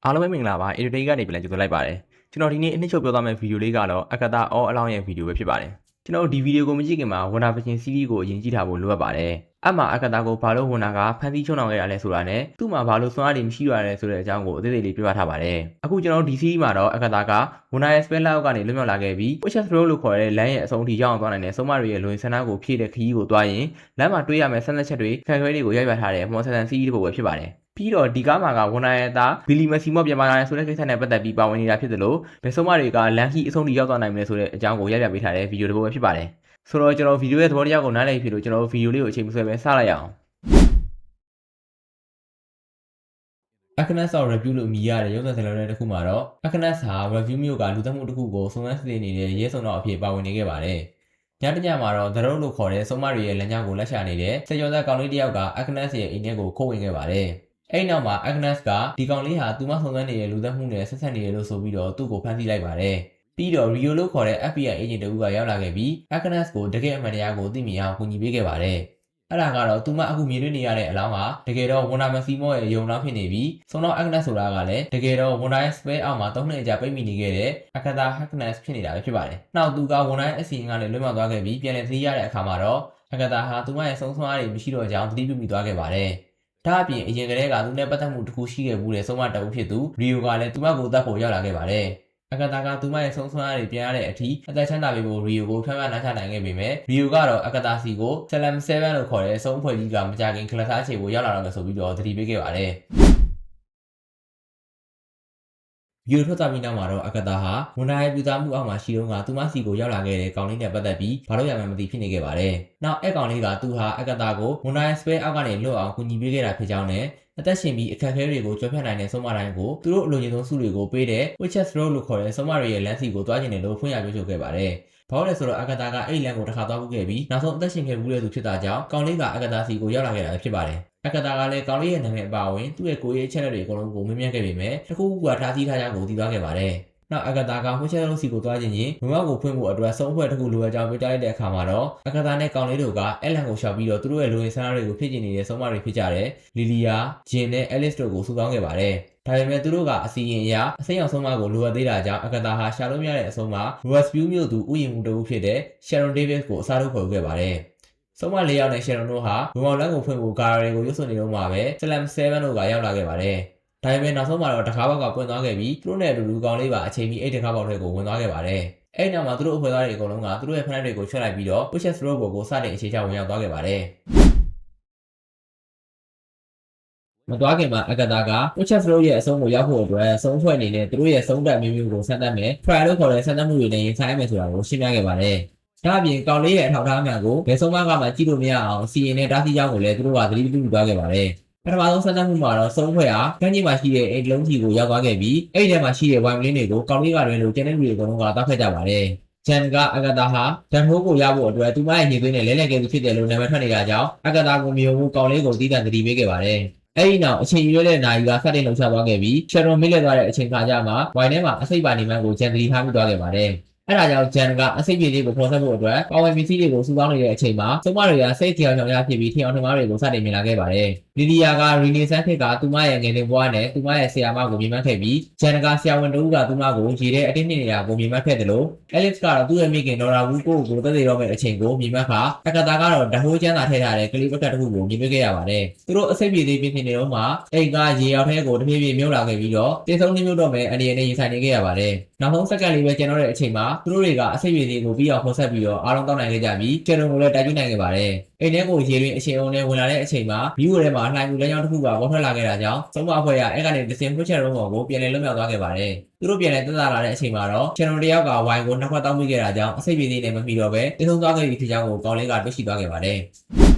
အားလုံးပဲမင်္ဂလာပါ editor ကနေပြန်ကြိုဆိုလိုက်ပါတယ်ကျွန်တော်ဒီနေ့အနှစ်ချုပ်ပြောသွားမယ့်ဗီဒီယိုလေးကတော့အကတာ all around ရဲ့ဗီဒီယိုပဲဖြစ်ပါတယ်ကျွန်တော်ဒီဗီဒီယိုကိုမကြည့်ခင်မှာ Wonder Vision series ကိုအရင်ကြည့်ထားဖို့လိုအပ်ပါတယ်အမှအကတာကိုဘာလို့ Wonder ကဖန်တီးချုံအောင်ခဲ့ရလဲဆိုတာနဲ့သူ့မှာဘာလို့စွမ်းအားတွေမရှိရလဲဆိုတဲ့အကြောင်းကိုအသေးသေးလေးပြောထားပါတယ်အခုကျွန်တော်ဒီ series မှာတော့အကတာက Wonder ရဲ့ spell လောက်ကနေလွတ်မြောက်လာခဲ့ပြီး Witch's Road လို့ခေါ်တဲ့လမ်းရဲ့အဆုံးထိရောက်အောင်သွားနိုင်တဲ့ဆုံးမတွေရဲ့လွင်ဆန္ဒကိုဖြည့်တဲ့ခရီးကိုသွားရင်လမ်းမှာတွေ့ရမယ့်ဆက်လက်ချက်တွေခံခွဲတွေကိုရိုက်ပြထားတဲ့ Monster series တစ်ပုဒ်ပဲဖြစ်ပါတယ်ပြီးတော့ဒီကားမှာကဝန်နာရဲ့သားဘီလီမက်ဆီမော့ပြန်มาလာတဲ့ဆိုတဲ့ကိစ္စနဲ့ပတ်သက်ပြီးပါဝင်နေတာဖြစ်သလိုဘယ်ဆုံးမတွေကလန်ခီအဆုံးထိရောက်သွားနိုင်မလဲဆိုတဲ့အကြောင်းကိုရိုက်ပြပေးထားတဲ့ဗီဒီယိုတစ်ပုဒ်ပဲဖြစ်ပါတယ်ဆိုတော့ကျွန်တော်ဗီဒီယိုရဲ့သဘောတရားကိုနားလည်ဖြစ်လို့ကျွန်တော်ဗီဒီယိုလေးကိုအချိန်မဆွဲပဲစလိုက်ရအောင်Agnes ဆောက် review လို့အမည်ရတဲ့ရုပ်သံဇာတ်လမ်းတစ်ခုမှာတော့ Agnes ဟာ review မျိုးကလူသတ်မှုတစ်ခုကိုစုံစမ်းစစ်ဆေးနေတဲ့ရဲဆောင်တော်အဖြစ်ပါဝင်နေခဲ့ပါတယ်ညတညမှာတော့ The Road လို့ခေါ်တဲ့ဆုံးမတွေရဲ့လမ်းကြောင်းကိုလက်ရှာနေတဲ့စက်ကျော်သားကောင်လေးတစ်ယောက်က Agnes ရဲ့အိမ်ထဲကိုခိုးဝင်ခဲ့ပါတယ်အဲ့နောက်မှာ Agnes ကဒီကောင်လေးဟာသူမဆုံစမ်းနေတဲ့လူသတ်မှုနဲ့ဆက်ဆက်နေတယ်လို့ဆိုပြီးတော့သူ့ကိုဖမ်းဆီးလိုက်ပါတယ်ပြီးတော့ Rio လို့ခေါ်တဲ့ FBI agent တူကရောက်လာခဲ့ပြီး Agnes ကိုတကယ်အမှန်တရားကိုသိမြင်အောင်ကူညီပေးခဲ့ပါတယ်အဲ့ဒါကတော့သူမအခုမြင်တွေ့နေရတဲ့အလောင်းကတကယ်တော့ Wonder Maximo ရဲ့ယုံနောက်ဖြစ်နေပြီးဆုံးတော့ Agnes ဆိုတာကလည်းတကယ်တော့ Wonder ရဲ့ spell အောက်မှာ3နှစ်ကြာပိတ်မိနေခဲ့တဲ့ Agatha Harkness ဖြစ်နေတာပဲဖြစ်ပါတယ်။နောက်သူက Wonder ရဲ့အစီအစဉ်ကနေလွတ်မြောက်သွားခဲ့ပြီးပြန်လည်သိရတဲ့အခါမှာတော့ Agatha ဟာသူမရဲ့ဆုံးဆွမ်းအားတွေမရှိတော့ကြောင်းသတိပြုမိသွားခဲ့ပါတယ်။ဒါအပြင်အရင်ကတည်းကသူနဲ့ပတ်သက်မှုတစ်ခုရှိခဲ့မှုတဲ့ဆုံးမတအုပ်ဖြစ်သူ Rio ကလည်းသူမကိုတတ်ဖို့ရောက်လာခဲ့ပါတယ်။အကတာကသူမရဲ့ဆုံးဆွမ်းအားတွေပြန်ရတဲ့အထိအသက်ချမ်းသာပေးဖို့ Rio ကိုဖမ်းဖမ်းနားချနိုင်ခဲ့ပေမဲ့ Rio ကတော့အကတာစီကို Salem 7လို့ခေါ်တဲ့အဆုံးအဖွဲ့ကြီးကမကြခင်ခလစားချေကိုရောက်လာတော့မယ်ဆိုပြီးတော့သတိပေးခဲ့ပါတယ်။ဗီဒီယိုထွက်သွားပြီးနောက်မှာတော့အကတာဟာဝန်နာရဲ့ပြူသားမှုအောက်မှာရှိတော့ကသူမစီကိုရောက်လာခဲ့တဲ့ကောင်လေးနဲ့ပတ်သက်ပြီးဘာလို့ရမှန်းမသိဖြစ်နေခဲ့ပါတယ်။နောက်အဲ့ကောင်လေးကသူဟာအကတာကိုဝန်နာရဲ့ spell အောက်ကနေလွတ်အောင်ကူညီပေးခဲ့တာဖြစ်ကြောင်းနဲ့အသက်ရှင်ပြီးအခက်အခဲတွေကိုကျော်ဖြတ်နိုင်တဲ့ဆုံးမတိုင်းကိုသူတို့အလိုချင်ဆုံးစုတွေကိုပေးတဲ့ Witch's Road လို့ခေါ်တဲ့ဆုံးမတွေရဲ့လမ်းစီကိုတွားကျင်တယ်လို့ဖွင့်ရပြောဆိုခဲ့ပါတယ်။ဘာလို့လဲဆိုတော့အကတာကအဲ့လမ်းကိုတစ်ခါသွားခဲ့ပြီးနောက်ဆုံးအသက်ရှင်ခဲ့မှုတဲ့သူဖြစ်တာကြောင့်ကောင်လေးကအကတာစီကိုရောက်လာခဲ့တာဖြစ်ပါတယ်။အကတာကလည်းကောင်လေးရဲ့နာမည်အပါအဝင်သူ့ရဲ့ကိုယ်ရေးအချက်အလက်တွေအကုန်လုံးကိုမေးမြန်းခဲ့ပေမဲ့တခုခုကထားစီထားကြောင်းကိုသိသွားခဲ့ပါတယ်။နောက်အကတာကဝှက်ချက်လုံးစီကိုတွားခြင်းရင်မမောက်ကိုဖွင့်ဖို့အတွက်ဆုံးဖွဲ့တစ်ခုလိုအပ်ကြောင်းပြောကြားလိုက်တဲ့အခါမှာတော့အကတာနဲ့ကောင်လေးတို့ကအဲ့လန်ကိုရှောက်ပြီးတော့သူတို့ရဲ့လူဝင်ဆန္ဒတွေကိုဖြစ်ကျင်နေတဲ့ဆုံးမတွေဖြစ်ကြတဲ့လီလီယာဂျင်နဲ့အဲလစ်တို့ကိုစုပေါင်းခဲ့ပါတယ်။ဒါပေမဲ့သူတို့ကအစီရင်အရအစိမ်းအောင်ဆုံးမကိုလိုအပ်သေးတာကြောင့်အကတာဟာရှာလို့မရတဲ့အဆုံးမှာ Rescue မြို့သူဥယျာဉ်မှုတဦးဖြစ်တဲ့ Sharon Davis ကိုအစားထိုးခေါ်ခဲ့ပါတယ်။ဆုံးမ၄ယောက်နဲ့ Sharon တို့ဟာလူမောင်လန်းကိုဖွင့်ဖို့ကာရီကိုရွတ်ဆွနေတော့မှပဲ Salem 7တို့ကရောက်လာခဲ့ပါတယ်။ဒါပေမဲ့နောက်ဆုံးမှာတော့တကားပေါက်ကပွင့်သွားခဲ့ပြီးသူတို့နဲ့အတူတူကောင်လေးပါအချိန်မီအဲ့တကားပေါက်တွေကိုဝင်သွားခဲ့ပါတယ်။အဲ့နောက်မှာသူတို့အဖွဲ့သားတွေအကုန်လုံးကသူတို့ရဲ့ဖက်တွေကိုချွတ်လိုက်ပြီးတော့ Witch's Road ကိုစတင်အခြေချဝင်ရောက်သွားခဲ့ပါတယ်။မသွားခင်မှာအကတာက Witch's Road ရဲ့အဆုံးကိုရောက်ဖို့အတွက်ဆုံးဖွဲ့နေတဲ့သူတို့ရဲ့ဆုံးတက်မျိုးမျိုးကိုစမ်းသပ်မယ် trial လို့ခေါ်တဲ့စမ်းသပ်မှုတွေနဲ့ရင်ဆိုင်ရမယ်ဆိုတာကိုရှင်းပြခဲ့ပါတယ်။ဒါအပြင်ကောင်လေးရဲ့အထောက်အထားမှန်ကိုဘယ်ဆုံးမကမှကြည့်လို့မရအောင်စီရင်နဲ့တားဆီးကြောင်းကိုလည်းသူတို့ကသတိပြုသွားခဲ့ပါတယ်။ပထမဆုံးစမ်းသပ်မှုမှာတော့ဆုံးဖွဲ့ဟာကမ်းခြေမှာရှိတဲ့အိတ်လုံးကြီးကိုရောက်သွားခဲ့ပြီးအဲ့ဒီထဲမှာရှိတဲ့ဝိုင်မလင်းတွေကိုကောင်လေးကတွင်လို့ကျန်တဲ့လူတွေအကုန်လုံးကတောက်ဖက်ကြပါတယ်။ဂျန်ကအကတာဟာဓာတ်မိုးကိုရဖို့အတွက်သူမရဲ့ညီသွေးနဲ့လဲလှယ်ခဲ့သူဖြစ်တယ်လို့နာမည်ထွက်နေတာကြောင့်အကတာကိုမယုံဘူးကောင်လေးကိုတီးတန့်သတိပေးခဲ့ပါတယ်။အဲ့ဒီနောက်အချိန်ရွေးတဲ့နာယီကစတင်လှုပ်ရှားသွားခဲ့ပြီးရှယ်ရွန်မိလက်သွားတဲ့အချိန်ခါကျမှဝိုင်ထဲမှာအစိပ်ပါနေမှန်းကိုဂျန်သတိထားမိသွားခဲ့ပါတယ်။အဲ့ဒါကြောင့်ဂျန်ကအစိပ်ပြေလေးကိုဖော်ဆက်ဖို့အတွက်ပါဝင်ပစ္စည်းတွေကိုစုပေါင်းနေတဲ့အချိန်မှာစုံမတွေကစိတ်ကြောင်ကြောင်ရဖြစ်ပြီးထင်အောင်ထင်မှားတွေကိုစတင်မြင်လာခဲ့ပါတယ်။လီလီယာကရီနေဆန်ခေတ်ကသူမရဲ့ငယ်စဉ်ဘဝနဲ့သူမရဲ့ဆရာမကိုမြင်မှတ်ခဲ့ပြီးဂျန်ကဆရာဝန်တူကသူမကိုရေထဲအတင်းနှစ်နေတာကိုမြင်မှတ်ခဲ့တယ်လို့အဲလစ်ကတော့သူ့ရဲ့မိခင်ဒေါ်လာဘူးကိုတက်သေးတော့မဲ့အချိန်ကိုမြင်မှတ်ခါအကတာကတော့ဓာတ်ဟိုးကျန်းသာထည့်ထားတဲ့ကလေးပကတ်တစ်ခုကိုမြင်တွေ့ခဲ့ရပါတယ်။သူတို့အစိပ်ပြေသေးပြင်နေတော့မှအိမ်ကရေရောက်ထဲကိုတဖြည်းဖြည်းမြုပ်လာခဲ့ပြီးတော့တေဆုံးနှမြုပ်တော့မဲ့အနေနဲ့ရင်ဆိုင်နေခဲ့ရပါတယ်။နောက်ဆုံးစက္ကန့်လေးပဲကျန်တော့တဲ့အချိန်မှာသူတို့တွေကအစိပ်ပြေသေးကိုပြီးအောင်ဖော်ဆက်ပြီးတော့အားလုံးတောင်းနိုင်ခဲ့ကြပြီးကျန်တော်ကိုလည်းတိုက်ကျွေးနိုင်ခဲ့ပါတယ်။အိမ်ထဲကိုရေတွင်အချိန်အောင်နဲ့ဝင်လာတဲ့အချိန်မှာဘီဝိုထဲမှာလှိုင်မှုလမ်းကြောင်းတစ်ခုကပေါ်ထွက်လာခဲ့တာကြောင့်သုံးမအဖွဲ့ကအဲ့ကနေဒစင်ဖွချက်ရုံးပေါ်ကိုပြန်လည်လွတ်မြောက်သွားခဲ့ပါတယ်။သူတို့ပြန်လည်တက်လာတဲ့အချိန်မှာတော့ချန်နယ်တယောက်ကဝိုင်ကိုနှစ်ခွက်တောင်းမိခဲ့တာကြောင့်အစိပ်ပြေသေးနဲ့မမီတော့ပဲတင်းဆုံးသွားခဲ့ပြီးဖြစ်ကြောင်းကိုကောင်းလေးကတွေ့ရှိသွားခဲ့ပါတယ်။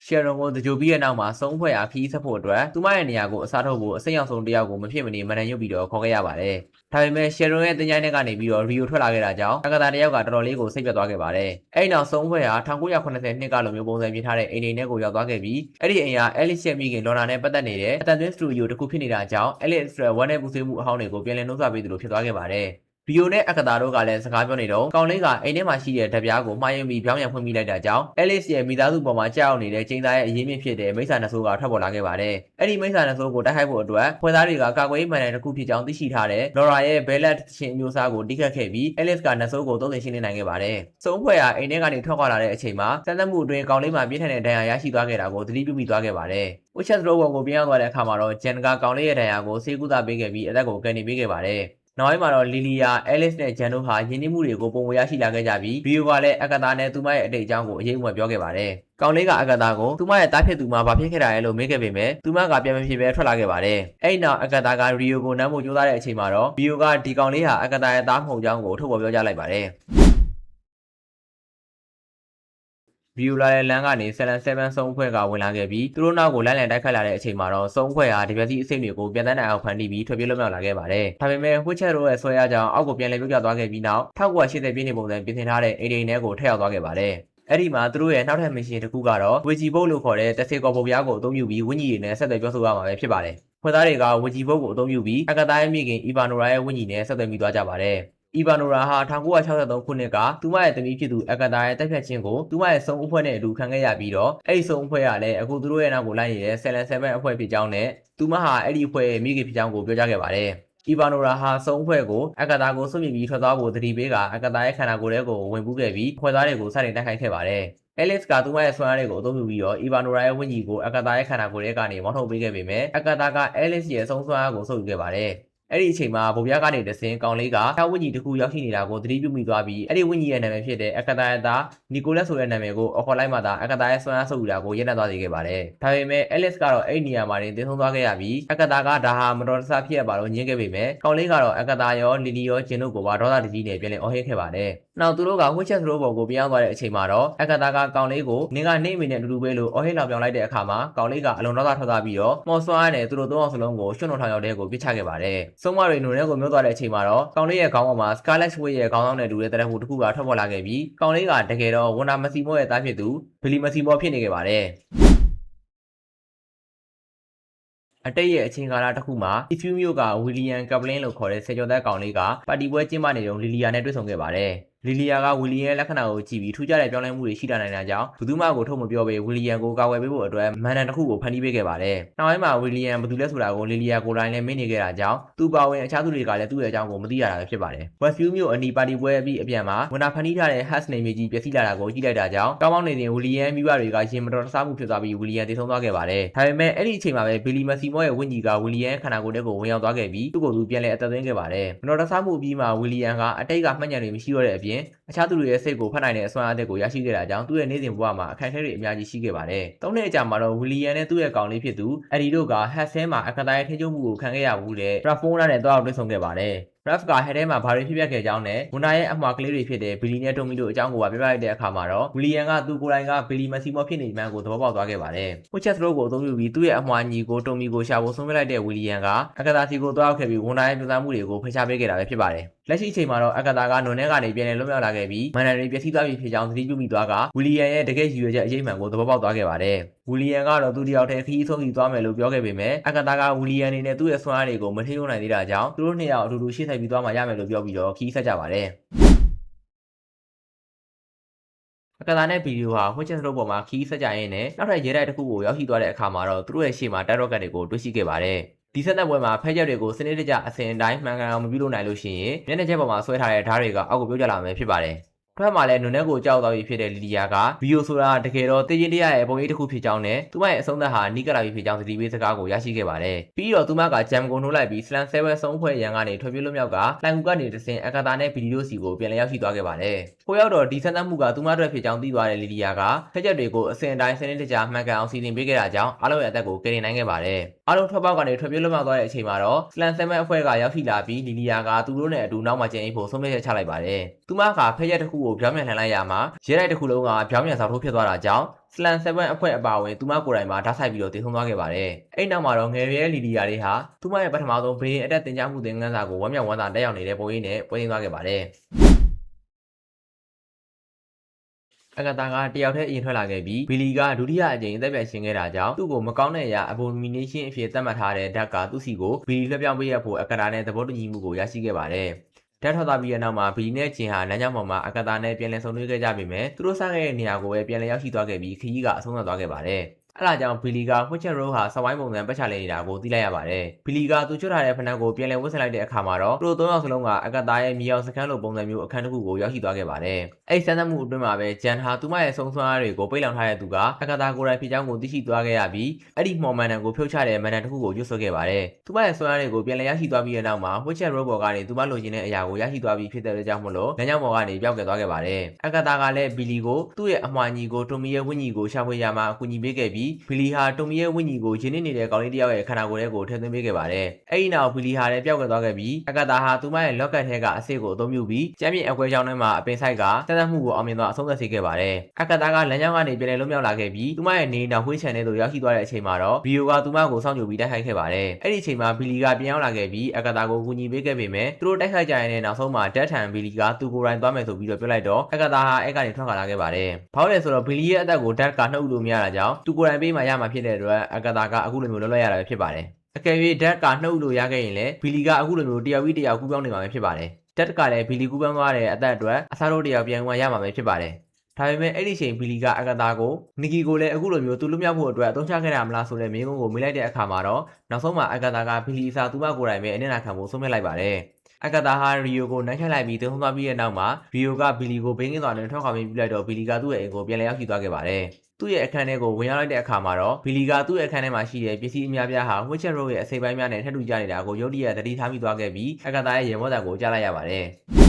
ရှယ်ရွန်ကိုတကြိုပြီးတဲ့နောက်မှာဆုံးဖွဲ့အားခီးဆက်ဖို့အတွက်သူမရဲ့နေရာကိုအစားထိုးဖို့အစိမ်းအောင်ဆုံးတယောက်ကိုမဖြစ်မနေမန်နန်ရုပ်ပြီးတော့ခေါ်ခဲ့ရပါတယ်။ဒါပေမဲ့ရှယ်ရွန်ရဲ့တင်ကြိုင်းထဲကနေပြီးတော့ရီယိုထွက်လာခဲ့တာကြောင့်အကတာတယောက်ကတော်တော်လေးကိုစိတ်ပြတ်သွားခဲ့ပါတယ်။အဲ့နောက်ဆုံးဖွဲ့ဟာ1980နှစ်ကလိုမျိုးပုံစံပြထားတဲ့အိမ်ထဲကိုရောက်သွားခဲ့ပြီးအဲ့ဒီအိမ်ကအဲလစ်ရဲ့မိခင်လော်နာနဲ့ပတ်သက်နေတဲ့အတန်သွင်းစတူဒီယိုတစ်ခုဖြစ်နေတာကြောင့်အဲလစ်အတွက်ဝမ်းနဲ့ပူဆွေးမှုအဟောင်းတွေကိုပြန်လည်နှုတ်ဆက်ပေးသလိုဖြစ်သွားခဲ့ပါတယ်။ ဗီယိုနဲ့အကတာတို့ကလည်းစကားပြောနေတော့ကောင်လေးကအိမ်ထဲမှာရှိတဲ့ဓာတ်ပြားကိုမှားယွင်းပြီးပြောင်းပြန်ဖွင့်မိလိုက်တာကြောင့်အဲလစ်ရဲ့မိသားစုပေါ်မှာကြောက်နေတဲ့ကျင်းသားရဲ့အရေးမြင့်ဖြစ်တဲ့မိစ္ဆာနှဆိုးကထွက်ပေါ်လာခဲ့ပါတယ်။အဲ့ဒီမိစ္ဆာနှဆိုးကိုတိုက်ခိုက်ဖို့အတွက်ဖွဲ့သားတွေကကာကွယ်ရေးမှန်တယ်တစ်ခုဖြစ်ကြောင်းသိရှိထားတဲ့လော်ရာရဲ့ဘဲလက်ရှင်မျိုးစားကိုတိခတ်ခဲ့ပြီးအဲလစ်ကနှဆိုးကိုသုံးသင်ရှင်းနေနိုင်ခဲ့ပါတယ်။စုံဖွဲ့ဟာအိမ်ထဲကနေထွက်ခွာလာတဲ့အချိန်မှာစမ်းသပ်မှုအတွင်းကောင်လေးမှာပြင်းထန်တဲ့ဒဏ်ရာရရှိသွားခဲ့တာကိုသတိပြုမိသွားခဲ့ပါတယ်။ ဝစ်ချက်သရိုးပေါ်ကိုပြန်ရောက်သွားတဲ့အခါမှာတော့ဂျန်ကကောင်လေးရဲ့ဒဏ်ရာကိုဆေးကုသပေးခဲ့ပြီးအသက်ကိုကယ်တင်ပေးခဲ့ပါတယ်။နောက်ပိုင်းမှာတော့လီလီယာအဲလစ်နဲ့ဂျန်တို့ဟာယဉ်ကျေးမှုတွေကိုပုံမရရှိလာခဲ့ကြပြီးဗီယိုကလည်းအကတာနဲ့သူမရဲ့အတိတ်အကြောင်းကိုအရေးအမွက်ပြောခဲ့ပါတယ်။ကောင်လေးကအကတာကိုသူမရဲ့တားဖြစ်သူမှာဘာဖြစ်ခဲ့တာလဲလို့မေးခဲ့ပေမဲ့သူမကပြန်မဖြစ်ပဲထွက်လာခဲ့ပါတယ်။အဲ့နောက်အကတာကရီယိုကိုနမ်းဖို့ကြိုးစားတဲ့အချိန်မှာတော့ဗီယိုကဒီကောင်လေးဟာအကတာရဲ့သားမဟုတ်ကြောင်းကိုထုတ်ဖော်ပြောကြားလိုက်ပါတယ်။ဗီယိုလာရဲ့လမ်းကနေ7စုံအဖွဲ့ကဝင်လာခဲ့ပြီးသူတို့နောက်ကိုလမ်းလည်တိုက်ခတ်လာတဲ့အချိန်မှာတော့စုံအဖွဲ့ဟာဒီပစီအစိမ့်တွေကိုပြန်တန်းနိုင်အောင်ဖန်တီးပြီးထွက်ပြေးလွတ်မြောက်လာခဲ့ပါတယ်။ဒါပေမဲ့ဝစ်ချက်တို့ရဲ့ဆွဲရကြောင်းအောက်ကိုပြန်လည်ပြုတ်ကျသွားခဲ့ပြီးနောက်1980ပြည့်နှစ်ပုံစံပြင်ဆင်ထားတဲ့အိမ်ထဲကိုထည့်ရောက်သွားခဲ့ပါတယ်။အဲ့ဒီမှာသူတို့ရဲ့နောက်ထပ်မစ်ရှင်တစ်ခုကတော့ဝီဂျီဘုတ်လို့ခေါ်တဲ့တက်ဆေကော်ပုံပြားကိုအသုံးပြုပြီးဝင်းကြီးတွေနဲ့ဆက်သွယ်ပြောဆိုရမှာပဲဖြစ်ပါတယ်။ဖွဲ့သားတွေကဝီဂျီဘုတ်ကိုအသုံးပြုပြီးအကတာရဲ့မိခင်အီဗာနိုရာရဲ့ဝင်းကြီးနဲ့ဆက်သွယ်မိသွားကြပါတယ်။အီဗာနိုရာဟာ1963ခုနှစ်ကသူမရဲ့သမီးဖြစ်သူအကတာရဲ့တက်ဖြတ်ခြင်းကိုသူမရဲ့စုံအဖွဲ့နဲ့အတူခံခဲ့ရပြီးတော့အဲ့ဒီစုံအဖွဲ့ကလည်းအခုသူတို့ရဲ့နောက်ကိုလိုက်နေတဲ့7အဖွဲ့ဖြစ်ကြောင်းနဲ့သူမဟာအဲ့ဒီအဖွဲ့ရဲ့မိခင်ဖြစ်ကြောင်းကိုပြောကြားခဲ့ပါတယ်။အီဗာနိုရာဟာစုံအဖွဲ့ကိုအကတာကိုစွန့်ပစ်ပြီးထွက်သွားဖို့သတိပေးကအကတာရဲ့ခန္ဓာကိုယ်ထဲကိုဝင်ပူးခဲ့ပြီးဖွဲ့သားတွေကိုစတင်တိုက်ခိုက်ခဲ့ပါတယ်။ အဲလစ်ကသူမရဲ့ဆွမ်းအားတွေကိုအသုံးပြုပြီးတော့အီဗာနိုရာရဲ့ဝင်းကြီးကိုအကတာရဲ့ခန္ဓာကိုယ်ထဲကနေမောင်းထုတ်ပေးခဲ့ပေမဲ့အကတာကအဲလစ်ရဲ့ဆုံးဆွမ်းအားကိုဆုပ်ယူခဲ့ပါတယ်။အဲ့ဒီအချိန်မှာဗိုလ်ပြားကနေတဆင်ကောင်လေးကချောင်းဝင်းကြီးတစ်ခုရောက်ရှိနေတာကိုသတိပြုမိသွားပြီးအဲ့ဒီဝင်းကြီးရဲ့နာမည်ဖြစ်တဲ့အကတာရဲ့သားနီကိုလက်ဆိုတဲ့နာမည်ကိုအခေါ်လိုက်မှသာအကတာရဲ့ဆွမ်းအားဆုပ်ယူတာကိုရည်နှက်သွားစေခဲ့ပါတယ်။ဒါပေမဲ့အဲလစ်ကတော့အဲ့ဒီနေရာမှာတင်ဆုံးသွားခဲ့ရပြီးအကတာကဒါဟာမတော်တဆဖြစ်ရပါလို့ညင်းခဲ့ပေမဲ့ကောင်လေးကတော့အကတာရောလီလီရောဂျင်တို့ကိုပါဒေါသတကြီးနဲ့ပြန်လည်အော်ဟစ်ခဲ့ပါတယ်။နောက်သူတို့ကဝစ်ချက်သရိုးပေါ်ကိုပြောင်းသွားတဲ့အချိန်မှာတော့အကတာကကောင်လေးကိုနင်းကနေအမိနဲ့အတူတူပဲလို့အော်ဟစ်လောင်ပြောင်းလိုက်တဲ့အခါမှာကောင်လေးကအလွန်ဒေါသထွက်သွားပြီးတော့မော်ဆွမ်းအားနဲ့သူတို့သုံးအောင်စလုံးကိုရွှွန့်တော်ထောင်ရောက်တဲ့ကိုပြစ်ချခဲ့ပါတယ်။ဆုံးမတွေနုံထဲကိုမျိုးသွားတဲ့အချိန်မှာတော့ကောင်လေးရဲ့ခေါင်းပေါ်မှာ Scarlet Witch ရဲ့ခေါင်းဆောင်နဲ့တူတဲ့တရဖူတစ်ခုကထွက်ပေါ်လာခဲ့ပြီးကောင်လေးကတကယ်တော့ဝန်နာမစီမောရဲ့သားဖြစ်သူဘီလီမစီမောဖြစ်နေခဲ့ပါတယ်။အတိတ်ရဲ့အချိန်ကာလတစ်ခုမှာအီဖျူးမျိုးကဝီလီယမ်ကပလင်းလို့ခေါ်တဲ့ဆယ်ကျော်သက်ကောင်လေးကပါတီပွဲကျင်းပနေတုန်းလီလီယာနဲ့တွေ့ဆုံခဲ့ပါတယ်။လီလီယာကဝီလီယမ်ရဲ့လက္ခဏာကိုကြည့်ပြီးထူးခြားတဲ့ပြောင်းလဲမှုတွေရှိလာနိုင်တာကြောင့်ဘယ်သူမှကိုထုတ်မပြောဘဲဝီလီယမ်ကိုကာကွယ်ပေးဖို့အတွက်မန်ဒန်တစ်ခုကိုဖန်တီးပေးခဲ့ပါတယ်။နောက်ပိုင်းမှာဝီလီယမ်ဘယ်သူလဲဆိုတာကိုလီလီယာကိုယ်တိုင်လည်းမေ့နေခဲ့တာကြောင့်သူပါဝင်အခြားသူတွေကလည်းသူ့ရဲ့အကြောင်းကိုမသိရတာပဲဖြစ်ပါတယ်။ Westview မျိုးအနီးပါတီပွဲပြီးအပြန်မှာဝန်နာဖန်တီးထားတဲ့ Hus နေမြေကြီးပျက်စီးလာတာကိုကြည့်လိုက်တာကြောင့်ကောင်းကောင်းနေစဉ်ဝီလီယမ်မိဘတွေကရင်မတော်တဆမှုဖြစ်သွားပြီးဝီလီယမ်တည်ဆုံသွားခဲ့ပါတယ်။ဒါပေမဲ့အဲ့ဒီအချိန်မှာပဲဘီလီမစီမောရဲ့ဝင်းကြီးကဝီလီယမ်ခန္ဓာကိုယ်ထဲကိုဝင်ရောက်သွားခဲ့ပြီးသူ့ကိုယ်သူပြန်လည်အသက်သွင်းခဲ့ပါတယ်။မတော်တဆမှုအပြီးမှာဝီလီယမ်ကအတိတ်ကမှတ်ဉာဏ်တွေမရှိတော့တဲ့အပြင်အခြားသူတွေရဲ့စိတ်ကိုဖတ်နိုင်တဲ့အစွမ်းအားတွေကိုရရှိခဲ့တာကြောင့်သူ့ရဲ့နေ့စဉ်ဘဝမှာအခက်အခဲတွေအများကြီးရှိခဲ့ပါတယ်။၃နှစ်အကြာမှာတော့ဝီလီယမ်နဲ့သူ့ရဲ့ကောင်လေးဖြစ်သူအဒီတို့ကဟက်ဆဲမှာအကတာရဲ့ထိချုပ်မှုကိုခံခဲ့ရဘူးတဲ့ရာဖိုးနာနဲ့တွားအောင်တွေ့ဆုံခဲ့ပါတယ်။ Raf ကဟဲထဲမှာဘာတွေဖြစ်ပျက်ခဲ့ကြောင်းနဲ့ဝန်နာရဲ့အမှားကလေးတွေဖြစ်တဲ့ဘီလီနဲ့တိုမီတို့အကြောင်းကိုပါပြောပြလိုက်တဲ့အခါမှာတော့ဝီလီယမ်ကသူကိုယ်တိုင်ကဘီလီမစီမောဖြစ်နေမှန်းကိုသဘောပေါက်သွားခဲ့ပါတယ်။ဝစ်ချက်သရိုးကိုအသုံးပြုပြီးသူ့ရဲ့အမှားညီကိုတိုမီကိုရှာဖို့ဆုံးဖြတ်လိုက်တဲ့ဝီလီယမ်ကအကတာစီကိုတွားရောက်ခဲ့ပြီးဝန်နာရဲ့ပြသမှုတွေကိုဖိချပေးခဲ့တာပဲဖြစ်ပါတယ်။လက်ရှိအချိန်မှာတော့အကတာကနွန်ထဲကနေပြန်လည်လွတ်မြောက်လာခဲ့ပြီးမန်ဒန်တွေပျက်စီးသွားပြီဖြစ်ကြောင်းသတိပြုမိသွားကဝီလီယမ်ရဲ့တကယ်ရည်ရွယ်ချက်အရေးမှန်ကိုသဘောပေါက်သွားခဲ့ပါတယ်။ဝီလီယမ်ကတော့သူတယောက်တည်းခရီးဆုံးစီသွားမယ်လို့ပြောခဲ့ပေမဲ့အကတာကဝီလီယမ်အနေနဲ့သူ့ရဲ့ဆွမ်းအားတွေကိုမထိန်းချုပ်နိုင်သေးတာကြောင့်သူတို့နှစ်ယောက်အတူတူရှေ့ဆက်ပြီးသွားမှရမယ်လို့ပြောပြီးတော့ခီးဆက်ကြပါတယ်။အကတာနဲ့ဗီဒီယိုဟာဝစ်ချက်သရိုးပေါ်မှာခီးဆက်ကြရင်းနဲ့နောက်ထပ်ရဲတိုက်တစ်ခုကိုရောက်ရှိသွားတဲ့အခါမှာတော့သူတို့ရဲ့ရှေ့မှာတိုက်ရော့ကတ်တွေကိုတွေ့ရှိခဲ့ပါတယ်။ဒီဆက်သက်ပွဲမှာဖဲချက်တွေကိုစနစ်တကျအစဉ်အတိုင်းမှန်ကန်အောင်မပြုလုပ်နိုင်လို့ရှိရင်မျက်နှာချက်ပေါ်မှာဆွဲထားတဲ့ဓာတ်တွေကအောက်ကိုပြုတ်ကျလာမယ်ဖြစ်ပါတယ်။ထွက်မှာလည်းနုံနဲ့ကိုကြောက်သွားပြီဖြစ်တဲ့လီလီယာကဗီယိုဆိုတာတကယ်တော့တေးချင်းတရားရဲ့ပုံရိပ်တစ်ခုဖြစ်ကြောင်းနဲ့သူမရဲ့အဆုံးသတ်ဟာနီးကပ်လာပြီဖြစ်ကြောင်းသတိပေးစကားကိုရရှိခဲ့ပါတယ်။ပြီးတော့သူမကဂျမ်ကိုနှိုးလိုက်ပြီးစလန်7ဆုံးဖွဲ့ရန်ကနေထွက်ပြေးလွတ်မြောက်ကလိုင်ကူကနေတဆင်အကတာနဲ့ဗီဒီယိုစီကိုပြန်လည်ရောက်ရှိသွားခဲ့ပါတယ်။ကိုရောက်တော့ဒီဆက်သက်မှုကသူမအတွက်ဖြစ်ကြောင်းသိသွားတဲ့လီလီယာကဖက်ချက်တွေကိုအစဉ်အတိုင်းစနစ်တကျမှန်ကန်အောင်စီစဉ်ပေးခဲ့တာကြောင့်အားလုံးရဲ့အသက်ကိုကယ်တင်နိုင်ခဲ့ပါတယ်။အားလုံးထွက်ပေါက်ကနေထွက်ပြေးလွတ်မြောက်သွားတဲ့အချိန်မှာတော့စလန်7အဖွဲ့ကရောက်ရှိလာပြီးလီလီယာကသူတို့နဲ့အတူနောက်မှကျင်းအိပ်ဖို့ဆုံးဖြတ်ချက်ချလိုက်ပါတယ်။သူမကဖက်ချက်တစ်ခုကိုပြောင်းပြန်လှန်လိုက်ရမှာရဲတိုက်တစ်ခုလုံးကပြောင်းပြန်ဆောက်ထိုးဖြစ်သွားတာကြောင့်စလန်7အဖွဲ့အပါအဝင်သူမကိုယ်တိုင်မှာဓာတ်ဆိုင်ပြီးတော့တည်ဆုံသွားခဲ့ပါတယ်။အဲ့နောက်မှာတော့ငယ်ရဲလီလီယာတွေဟာသူမရဲ့ပထမဆုံးဘေးအတက်တင်ကြားမှုသင်ခန်းစာကိုဝမ်းမြောက်ဝမ်းသာတက်ရောက်နေတဲ့ပုံရိပ်နဲ့ပွဲရင်းသွားခဲ့ပါတယ်။အကတာကတယောက်တည်းအရင်ထွက်လာခဲ့ပြီးဘီလီကဒုတိယအကြိမ်အသက်ပြန်ရှင်ခဲ့တာကြောင့်သူ့ကိုမကောင်းတဲ့အရာ abomination အဖြစ်သတ်မှတ်ထားတဲ့ဓာတ်ကသူ့စီကိုဘီလီလွှဲပြောင်းပေးရဖို့အကတာနဲ့သဘောတူညီမှုကိုရရှိခဲ့ပါတယ်။ ဓာတ်ထွက်သွားပြီးတဲ့နောက်မှာဘီလီနဲ့ဂျင်ဟာလမ်းကြောင်းပေါ်မှာအကတာနဲ့ပြန်လည်ဆုံတွေ့ခဲ့ကြပြီမဲ့သူတို့စခဲ့တဲ့နေရာကိုပဲပြန်လည်ရောက်ရှိသွားခဲ့ပြီးခရီးကအဆုံးသတ်သွားခဲ့ပါတယ်အဲ့ဒါကြောင့်ဘီလီကဝစ်ချက်ရိုးဟာစဝိုင်းပုံစံပတ်ချလိုက်နေတာကိုသိလိုက်ရပါတယ်။ဘီလီကသူချွတ်ထားတဲ့ဖနက်ကိုပြန်လည်ဝတ်ဆင်လိုက်တဲ့အခါမှာတော့သူတို့၃ယောက်စလုံးကအကတာရဲ့မြေအောင်စခန်းလိုပုံစံမျိုးအခန်းတစ်ခုကိုရောက်ရှိသွားခဲ့ပါတယ်။အဲ့ဒီစမ်းသပ်မှုအတွင်းမှာပဲဂျန်ဟာသူမရဲ့ဆုံးဆွမ်းအားတွေကိုပိတ်လောင်ထားတဲ့သူကအကတာကိုယ်တိုင်ဖြစ်ကြောင်းကိုသိရှိသွားခဲ့ရပြီးအဲ့ဒီမှော်မန်တန်ကိုဖြုတ်ချတဲ့မန်တန်တစ်ခုကိုရွတ်ဆွခဲ့ပါတယ်။သူမရဲ့ဆွမ်းအားတွေကိုပြန်လည်ရရှိသွားပြီးတဲ့နောက်မှာဝစ်ချက်ရိုးဘော်ကနေသူမလိုချင်တဲ့အရာကိုရရှိသွားပြီးဖြစ်တဲ့ကြောင့်မလို့လမ်းကြောင်းပေါ်ကနေပျောက်ကွယ်သွားခဲ့ပါတယ်။အကတာကလည်းဘီလီကိုသူ့ရဲ့အမွှာညီကိုတိုမီရဲ့ဝင်းညီကိုရှာဖွေရမှာအကူအညီပေးခဲ့ပြီးဘီလီဟာတိုမီရဲ့ဝင်းညီကိုရင်းနှီးနေတဲ့ကောင်လေးတစ်ယောက်ရဲ့ခန္ဓာကိုယ်ထဲကိုထည့်သွင်းပေးခဲ့ပါတယ်။အဲ့ဒီနောက်ဘီလီဟာလည်းပျောက်ကွယ်သွားခဲ့ပြီးအကတာဟာသူမရဲ့လော့ကတ်ထဲကအစစ်ကိုအသုံးပြုပြီးကျမ်းမြေအကွဲကြောင်းထဲမှာအပင်ဆိုင်ကစမ်းသပ်မှုကိုအောင်မြင်သွားအဆုံးသတ်စေခဲ့ပါတယ်။အကတာကလမ်းကြောင်းကနေပြန်လည်လွတ်မြောက်လာခဲ့ပြီးသူမရဲ့နေနောက်ဝှေးချန်ထဲသို့ရောက်ရှိသွားတဲ့အချိန်မှာတော့ဘီယိုကသူမကိုစောင့်ကြိုပြီးတိုက်ခိုက်ခဲ့ပါတယ်။အဲ့ဒီအချိန်မှာဘီလီကပြန်ရောက်လာခဲ့ပြီးအကတာကိုကူညီပေးခဲ့ပေမဲ့သူတို့တိုက်ခိုက်ကြရတဲ့နောက်ဆုံးမှာဒက်ထန်ဘီလီကသူကိုယ်တိုင်သွားမယ်ဆိုပြီးတော့ပြောလိုက်တော့အကတာဟာအဲ့ကနေထွက်ခွာလာခဲ့ပါတယ်။ဘာလို့လဲဆိုတော့ဘီလီရဲ့အသက်ကိုဒက်ကနှုတ်လို့မရတာကြောင့်သူကိုယ်တိုင်ပေးမှရမှာဖြစ်တဲ့အတွက်အကတာကအခုလိုမျိုးလွတ်လပ်ရတာပဲဖြစ်ပါတယ်။အကယ်၍ဒက်ကနှုတ်လို့ရခဲ့ရင်လည်းဘီလီကအခုလိုမျိုးတယောက်ပြီးတယောက်ကူးပြောင်းနေမှာပဲဖြစ်ပါတယ်။ဒက်ကလည်းဘီလီကူးပြောင်းသွားတဲ့အသက်အတွက်အစားတို့တယောက်ပြန်ဝင်ရမှာပဲဖြစ်ပါတယ်။ဒါပေမဲ့အဲ့ဒီချိန်ဘီလီကအကတာကိုနီကီကိုလည်းအခုလိုမျိုးသူလွတ်မြောက်ဖို့အတွက်အသုံးချခဲ့တာမလားဆိုတဲ့မေးခွန်းကိုမေးလိုက်တဲ့အခါမှာတော့နောက်ဆုံးမှာအကတာကဘီလီအစားသူမကိုယ်တိုင်ပဲအနစ်နာခံဖို့ဆုံးဖြတ်လိုက်ပါတယ်။အကတာဟာရီယိုကိုနှိုင်းချလိုက်ပြီးတုံးသွားပြီးတဲ့နောက်မှာရီယိုကဘီလီကိုဘေးကင်းစွာနဲ့ထွက်ခွာပြီးပြလိုက်တော့ဘီလီကသူ့ရဲ့အိမ်ကိုပြန်လည်ရောက်ရှိသွားခဲ့ပါတယ်။သူ့ရဲ့အခန်းထဲကိုဝင်ရောက်လိုက်တဲ့အခါမှာတော့ဘီလီကသူ့ရဲ့အခန်းထဲမှာရှိတဲ့ပစ္စည်းအများပြားဟာဝစ်ချက်ရိုးရဲ့အစိပ်ပိုင်းများနဲ့ထပ်တူကြနေတာကိုရုတ်တရက်သတိထားမိသွားခဲ့ပြီးအကတာရဲ့ရေမောတန်ကိုကြားလိုက်ရပါတယ်။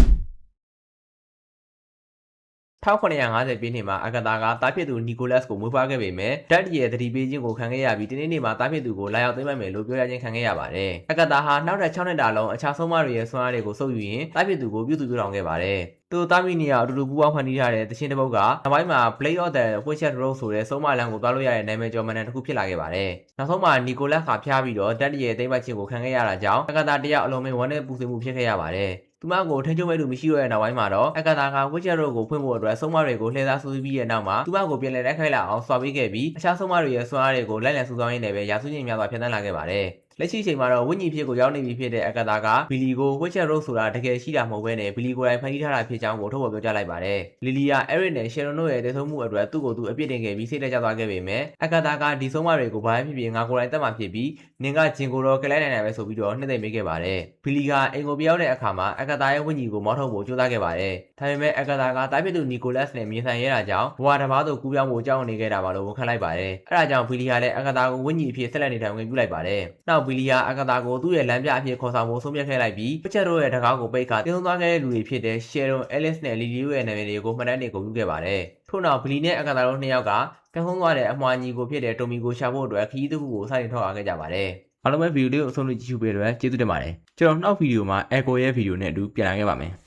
1950ပြည့်နှစ်မှာအကတာကတားဖြစ်သူနီကိုလတ်ကိုမွေးဖွားခဲ့ပေမဲ့ဓာတ်ရဲ့သတိပေးခြင်းကိုခံခဲ့ရပြီးဒီနေ့မှာတားဖြစ်သူကိုလာရောက်သိမ်းပိုက်မယ်လို့ပြောရခြင်းခံခဲ့ရပါတယ်။အကတာဟာနောက်ထပ်6နှစ်တာလုံးအခြားဆုံးမတွေရဲ့ဆွမ်းအားတွေကိုစုပ်ယူရင်းတားဖြစ်သူကိုပြုစုပြောင်းခဲ့ပါတယ်။သူတာမီနီယာအတူတူပူးပေါင်းဖန်တီးထားတဲ့တခြင်းတစ်ပုဒ်ကနောက်ပိုင်းမှာ Blade of the Witcher Road ဆိုတဲ့ဆုံးမလမ်းကိုသွားလို့ရတဲ့နာမည်ကျော်မန်တန်တစ်ခုဖြစ်လာခဲ့ပါတယ်။နောက်ဆုံးမှာနီကိုလတ်ကဖျားပြီးတော့ဓာတ်ရဲ့သိမ်းပိုက်ခြင်းကိုခံခဲ့ရတာကြောင့်အကတာတယောက်အလုံးမင်းဝမ်းနဲ့ပူဆွေးမှုဖြစ်ခဲ့ရပါတယ်။သူမကိုထိန်းချုပ်မဲ့သူမရှိတော့တဲ့နောက်ပိုင်းမှာတော့အကတာကဝစ်ချက်ရိုးကိုဖွင့်ဖို့အတွက်ဆုံးမတွေကိုလှည့်စားဆူပြီးတဲ့နောက်မှာသူမကိုပြန်လည်တိုက်ခိုက်လာအောင်ဆွာပေးခဲ့ပြီးအခြားဆုံးမတွေရဲ့ဆွမ်းအားတွေကိုလိုက်လံစုဆောင်းရင်းနဲ့ပဲရာစုချင်းများစွာဖျက်ဆီးလာခဲ့ပါတယ်။လက်ရှိချိန်မှာတော့ဝိညာဉ်ဖြစ်ကိုရောက်နေပြီဖြစ်တဲ့အကတာကဘီလီကိုဝစ်ချက်ရိုးဆိုတာတကယ်ရှိတာမဟုတ်ဘဲနဲ့ဘီလီကိုယ်တိုင်ဖန်တီးထားတာဖြစ်ကြောင်းကိုထုတ်ဖော်ပြောကြားလိုက်ပါတယ်။လီလီယာအဲရစ်နဲ့ရှယ်ရွန်တို့ရဲ့တည်ဆုံမှုအတွက်သူ့ကိုယ်သူအပြစ်တင်ခဲ့ပြီးစိတ်တက်ကြသွားခဲ့ပေမဲ့အကတာကဒီဆုံးမတွေကိုဘာဖြစ်ဖြစ်ငါကိုယ်တိုင်တတ်မှဖြစ်ပြီးနင်ကဂျင်ကိုတော့ကလိုက်နိုင်တယ်ပဲဆိုပြီးတော့နှိမ့်သိမ့်ပေးခဲ့ပါတယ်။ဘီလီကအိမ်ကိုပြောင်းတဲ့အခါမှာအကတာရဲ့ဝိညာဉ်ကိုမောင်းထုတ်ဖို့ကြိုးစားခဲ့ပါတယ်။ဒါပေမဲ့အကတာကတားဖြစ်သူနီကိုလတ်နဲ့မြင်ဆိုင်ရတာကြောင့်ဘဝတစ်ပါးသို့ကူးပြောင်းဖို့ကြောက်နေခဲ့တာပါလို့ဝန်ခံလိုက်ပါတယ်။အဲဒါကြောင့်ဘီလီကလည်းအကတာကိုဝိညာဉ်အဖြစ်ဆက်လက်နေထိုင်ဝင်ပြုလိုက်ပါတယ်။နောက်ဘီလီကအကတာကိုသူ့ရဲ့လမ်းပြအဖြစ်ခေါ်ဆောင်ဖို့ဆုံးဖြတ်ခဲ့လိုက်ပြီးပချက်တို့ရဲ့တကားကိုပိတ်ကတင်းသွားခဲ့တဲ့လူတွေဖြစ်တဲ့ရှယ်ရွန်အဲလစ်နဲ့လီလီတို့ရဲ့နာမည်တွေကိုမှတ်တမ်းတင်ကုန်ပြုခဲ့ပါတယ်။ထို့နောက်ဘီလီနဲ့အကတာတို့နှစ်ယောက်ကပြန်ဆုံးသွားတဲ့အမွှာညီကိုဖြစ်တဲ့တိုမီကိုရှာဖို့အတွက်ခရီးတစ်ခုကိုစတင်ထွက်လာခဲ့ကြပါတယ်။အားလုံးပဲဗီဒီယိုလေးကိုအဆုံးထိကြည့်ရှုပေးတဲ့အတွက်ကျေးဇူးတင်ပါတယ်။ကျွန်တော်နောက်ဗီဒီယိုမှာ Echo ရဲ့ဗီဒီယိုနဲ့အတူပြန်လာခဲ့ပါမယ်။